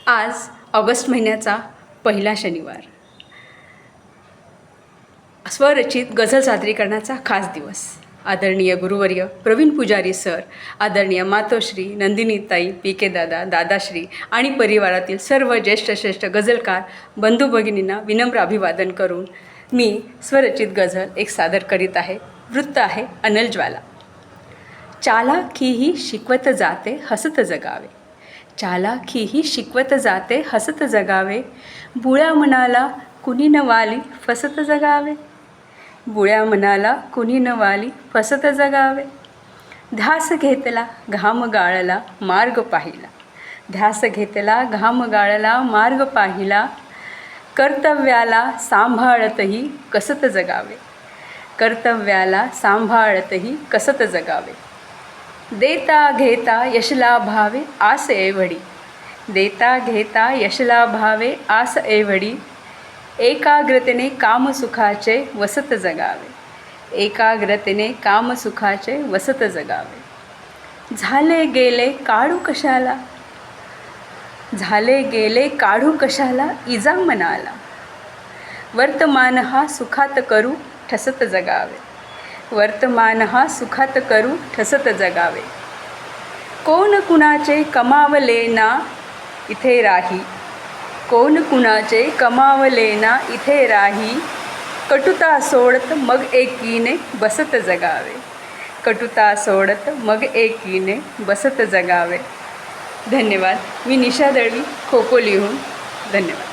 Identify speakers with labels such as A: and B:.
A: आज ऑगस्ट महिन्याचा पहिला शनिवार, स्वरचित गझल सादरीकरणाचा खास दिवस. आदरणीय गुरुवर्य प्रवीण पुजारी सर, आदरणीय मातोश्री नंदिनीताई, पी.के. दादा, दादाश्री आणि परिवारातील सर्व ज्येष्ठ गझलकार बंधू भगिनींना विनम्र अभिवादन करून मी स्वरचित गझल एक सादर करीत आहे. वृत्त आहे अनल ज्वाला. चालाखीही शिकवत जाते हसत जगावे, चालाखीही शिकवत जाते हसत जगावे, बुळ्या मनाला कुणी न वाली फसत जगावे, बुळ्या मनाला कुणी न वाली फसत जगावे. ध्यास घेतला घाम गाळला मार्ग पाहिला, ध्यास घेतला घाम गाळला मार्ग पाहिला, कर्तव्याला सांभाळतही कसत जगावे, कर्तव्याला सांभाळतही कसत जगावे. देता घेता यशला भावे आस एवढी, देता घेता यशला भावे आस एवढी, एकाग्रतेने कामसुखाचे वसत जगावे, एकाग्रतेने कामसुखाचे वसत जगावे. झाले गेले काढू कशाला, झाले गेले काढू कशाला इजा मनाला, वर्तमान हा सुखात करू ठसत जगावे, वर्तमान हा सुखात करू ठसत जगावे. कोण कुणाचे कमावले ना इथे राही, कोण कुणाचे कमावले ना इथे राही, कटुता सोडत मग एकीने बसत जगावे, कटुता सोडत मग एकीने बसत जगावे. धन्यवाद. मी निशा दळवी, खोपोलीहून. धन्यवाद.